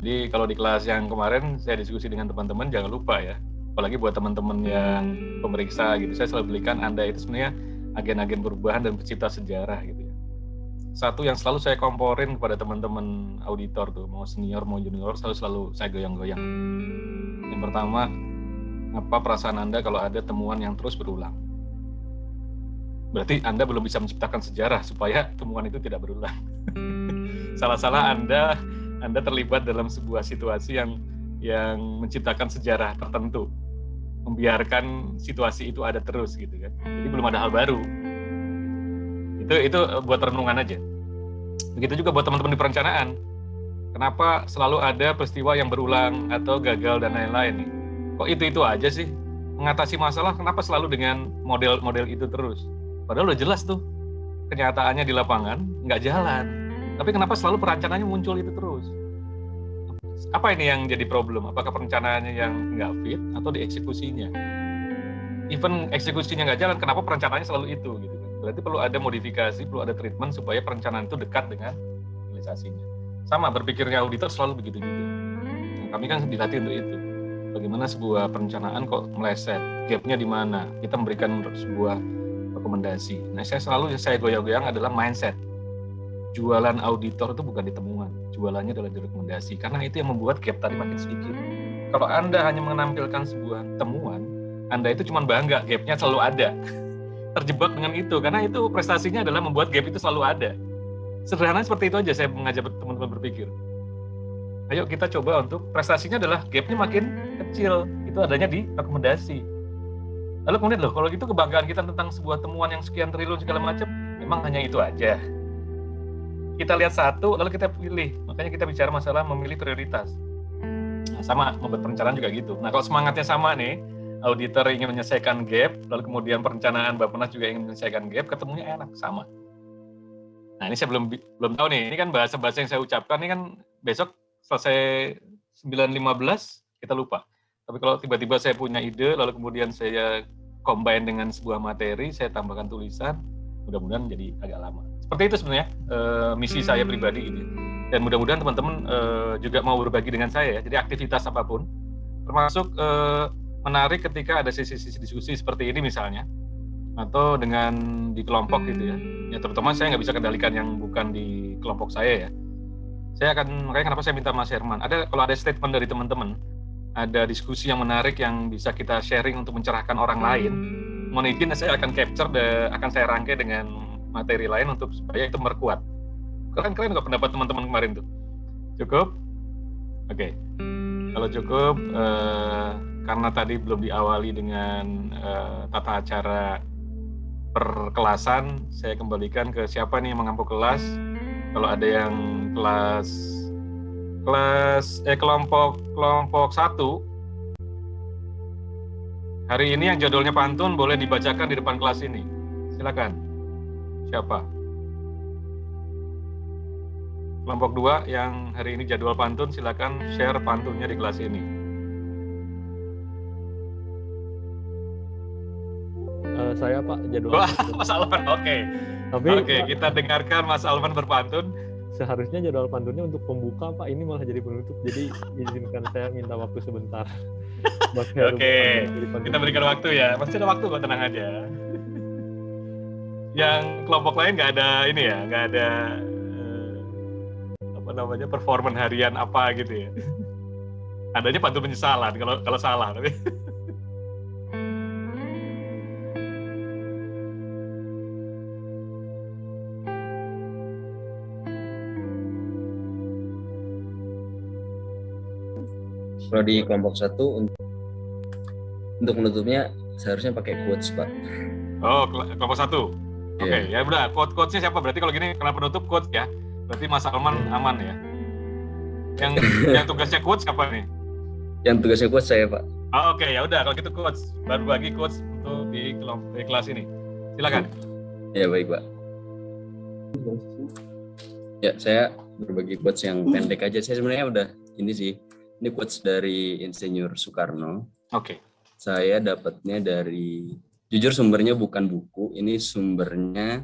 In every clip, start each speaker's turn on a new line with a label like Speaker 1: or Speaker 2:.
Speaker 1: Jadi kalau di kelas yang kemarin saya diskusi dengan teman-teman, jangan lupa ya, apalagi buat teman-teman yang pemeriksa gitu, saya selalu berikan Anda itu sebenarnya agen-agen perubahan dan pencipta sejarah gitu ya. Satu yang selalu saya komporin kepada teman-teman auditor tuh, mau senior mau junior, selalu saya goyang-goyang. Yang pertama, apa perasaan Anda kalau ada temuan yang terus berulang? Berarti Anda belum bisa menciptakan sejarah supaya temuan itu tidak berulang. Salah-salah Anda terlibat dalam sebuah situasi yang menciptakan sejarah tertentu, membiarkan situasi itu ada terus gitu kan. Jadi belum ada hal baru. Itu buat renungan aja. Begitu juga buat teman-teman di perencanaan. Kenapa selalu ada peristiwa yang berulang atau gagal dan lain-lain nih? Kok itu aja sih? Mengatasi masalah kenapa selalu dengan model-model itu terus? Padahal udah jelas tuh kenyataannya di lapangan nggak jalan. Tapi kenapa selalu perencanaannya muncul itu terus? Apa ini yang jadi problem? Apakah perencanaannya yang nggak fit atau di eksekusinya? Even eksekusinya nggak jalan, kenapa perencanaannya selalu itu gitu kan? Berarti perlu ada modifikasi, perlu ada treatment supaya perencanaan itu dekat dengan realisasinya. Sama berpikirnya auditor selalu begitu juga. Nah, kami kan dilatih untuk itu. Bagaimana sebuah perencanaan kok meleset, gapnya di mana? Kita memberikan sebuah rekomendasi. Nah, saya goyang-goyang adalah mindset. Jualan auditor itu bukan di temuan, jualannya adalah di rekomendasi. Karena itu yang membuat gap tadi makin sedikit. Kalau Anda hanya menampilkan sebuah temuan, Anda itu cuma bangga, gapnya selalu ada. Terjebak dengan itu, karena itu prestasinya adalah membuat gap itu selalu ada. Sederhana seperti itu aja saya mengajak teman-teman berpikir. Ayo kita coba untuk prestasinya adalah gapnya makin kecil, itu adanya di rekomendasi. Lalu kemudian loh, kalau gitu kebanggaan kita tentang sebuah temuan yang sekian triliun segala macam, memang hanya itu aja. Kita lihat satu, lalu kita pilih. Makanya kita bicara masalah memilih prioritas. Nah, sama, membuat perencanaan juga gitu. Nah, kalau semangatnya sama nih, auditor ingin menyelesaikan gap, lalu kemudian perencanaan Bappenas juga ingin menyelesaikan gap, ketemunya enak, sama. Nah, ini saya belum tahu nih, ini kan bahasa-bahasa yang saya ucapkan, ini kan besok selesai 9.15, kita lupa. Tapi kalau tiba-tiba saya punya ide, lalu kemudian saya combine dengan sebuah materi, saya tambahkan tulisan, mudah-mudahan jadi agak lama. Seperti itu sebenarnya misi saya pribadi gitu. Dan mudah-mudahan teman-teman juga mau berbagi dengan saya ya. Jadi aktivitas apapun, termasuk menarik ketika ada sesi-sesi diskusi seperti ini misalnya, atau dengan di kelompok gitu ya. Ya terutama saya nggak bisa kendalikan yang bukan di kelompok saya ya. Makanya kenapa saya minta Mas Herman. Kalau ada statement dari teman-teman, ada diskusi yang menarik yang bisa kita sharing untuk mencerahkan orang lain, mohon izin saya akan capture akan saya rangkai dengan materi lain untuk supaya itu memperkuat. Keren nggak pendapat teman-teman kemarin tuh? Cukup? Oke. Kalau cukup, karena tadi belum diawali dengan tata acara perkelasan, saya kembalikan ke siapa nih yang mengampu kelas. Kalau ada yang kelompok 1, hari ini yang jadwalnya pantun boleh dibacakan di depan kelas ini. Silakan. Siapa? Kelompok 2 yang hari ini jadwal pantun, silakan share pantunnya di kelas ini.
Speaker 2: Saya Pak jadwal.
Speaker 1: Mas Alvan, oke. Oke, kita dengarkan Mas Alvan berpantun.
Speaker 2: Seharusnya jadwal pantunnya untuk pembuka Pak, ini malah jadi penutup. Jadi izinkan saya minta waktu sebentar.
Speaker 1: Oke, kita berikan waktu ya. Masih ada waktu kok, tenang aja. Yang kelompok lain nggak ada ini ya, nggak ada performan harian apa gitu ya. Adanya pantun penyesalan kalau salah tapi.
Speaker 3: Kalau di kelompok 1 untuk menutupnya seharusnya pakai quotes Pak.
Speaker 1: Oh, kelompok 1. Oke, ya udah. Quotes-nya siapa? Berarti kalau gini karena penutup quotes ya. Berarti Mas Alman aman ya. Yang tugasnya quotes siapa nih?
Speaker 3: Yang tugasnya quotes saya Pak.
Speaker 1: Oh, oke, ya udah kalau gitu quotes. Baru bagi quotes untuk di kelas ini. Silakan.
Speaker 3: Ya baik Pak. Ya saya berbagi quotes yang pendek aja. Saya sebenarnya udah ini sih. Ini quotes dari Insinyur Soekarno.
Speaker 1: Oke.
Speaker 3: Saya dapatnya dari, jujur sumbernya bukan buku, ini sumbernya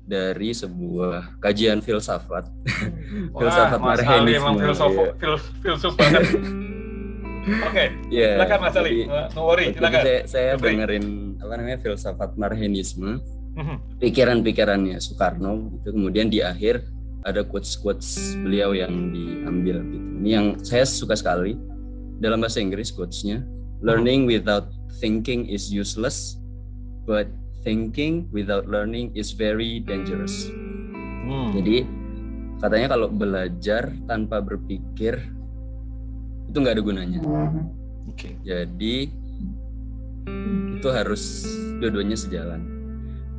Speaker 3: dari sebuah kajian filsafat.
Speaker 1: Wah,
Speaker 3: Filsafat
Speaker 1: Mas Ali
Speaker 3: marhenisme.
Speaker 1: emang filsuf banget. Oke,
Speaker 3: Iya,
Speaker 1: silakan Mas Ali.
Speaker 3: jadi
Speaker 1: No worry,
Speaker 3: waktu itu
Speaker 1: silakan.
Speaker 3: saya
Speaker 1: Feel free.
Speaker 3: dengerin filsafat marhenisme,
Speaker 1: Mhm.
Speaker 3: pikiran-pikirannya Soekarno gitu. Kemudian di akhir ada quotes beliau yang diambil gitu. Ini yang saya suka sekali. Dalam bahasa Inggris quotes-nya, learning without thinking is useless, but thinking without learning is very dangerous. Jadi katanya kalau belajar tanpa berpikir itu nggak ada gunanya.
Speaker 1: Oke.
Speaker 3: Jadi itu harus dua-duanya sejalan.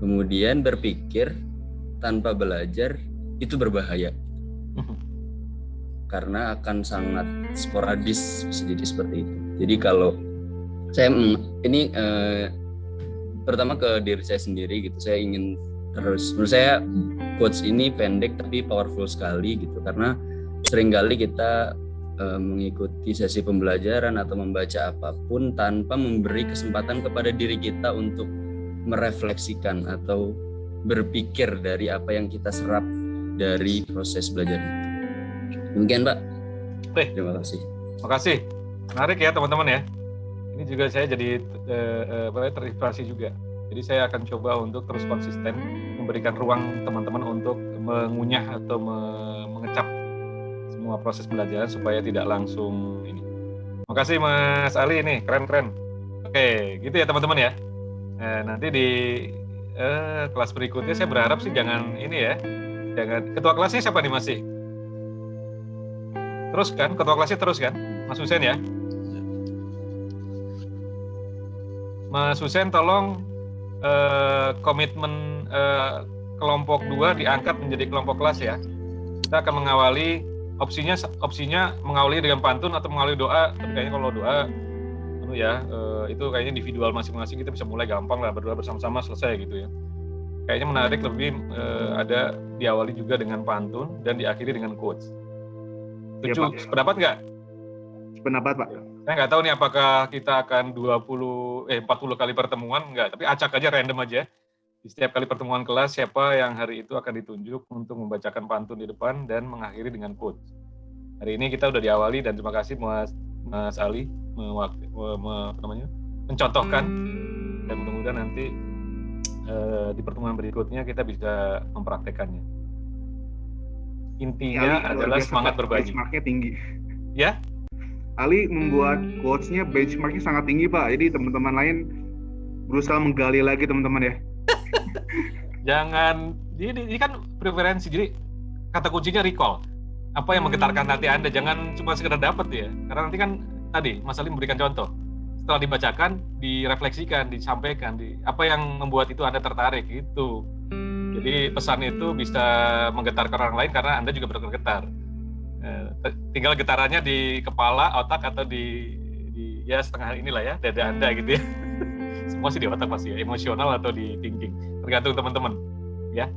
Speaker 3: Kemudian berpikir tanpa belajar itu berbahaya karena akan sangat sporadis, bisa jadi seperti itu. Jadi kalau saya ini pertama ke diri saya sendiri gitu, saya ingin terus, menurut saya quotes ini pendek tapi powerful sekali gitu, karena seringkali kita mengikuti sesi pembelajaran atau membaca apapun tanpa memberi kesempatan kepada diri kita untuk merefleksikan atau berpikir dari apa yang kita serap dari proses belajar itu. Demikian Pak. Terima kasih.
Speaker 1: Makasih. Menarik ya teman-teman ya. Ini juga saya jadi terinspirasi juga. Jadi saya akan coba untuk terus konsisten memberikan ruang teman-teman untuk mengunyah atau mengecap semua proses belajar supaya tidak langsung ini. Makasih Mas Ali nih, keren-keren. Oke, gitu ya teman-teman ya. Nanti di kelas berikutnya saya berharap sih jangan ini ya. Jangan, ketua kelasnya siapa nih masih? Terus kan, ketua kelasnya terus kan? Mas Husen ya? Mas Husen tolong komitmen kelompok 2 diangkat menjadi kelompok kelas ya. Kita akan mengawali opsinya mengawali dengan pantun atau mengawali doa. Tapi kayaknya kalau doa itu kayaknya individual masing-masing, kita bisa mulai gampang lah, berdoa bersama-sama selesai gitu ya. Kayaknya menarik lebih ada diawali juga dengan pantun dan diakhiri dengan quotes. Setuju? Sependapat nggak?
Speaker 4: Sependapat Pak.
Speaker 1: Saya nggak tahu nih apakah kita akan 40 kali pertemuan, nggak, tapi acak aja, random aja. Di setiap kali pertemuan kelas, siapa yang hari itu akan ditunjuk untuk membacakan pantun di depan dan mengakhiri dengan quotes. Hari ini kita udah diawali dan terima kasih Mas Ali mencontohkan, dan mudah-mudahan nanti di pertemuan berikutnya kita bisa mempraktekannya. Intinya adalah semangat berbagi.
Speaker 4: Benchmarknya tinggi.
Speaker 1: Ya?
Speaker 4: Ali membuat quotes-nya benchmarknya sangat tinggi Pak. Jadi teman-teman lain berusaha menggali lagi teman-teman ya.
Speaker 1: Jangan, ini kan preferensi. Jadi kata kuncinya recall. Apa yang menggetarkan hati Anda, jangan cuma sekedar dapat ya. Karena nanti kan tadi Mas Ali memberikan contoh. Setelah dibacakan, direfleksikan, disampaikan, apa yang membuat itu Anda tertarik itu. Jadi pesan itu bisa menggetarkan orang lain karena Anda juga bergetar. Tinggal getarannya di kepala, otak, atau di ya setengah inilah ya, dada Anda gitu ya. Semua sih di otak pasti ya, emosional atau di thinking. Tergantung teman-teman ya.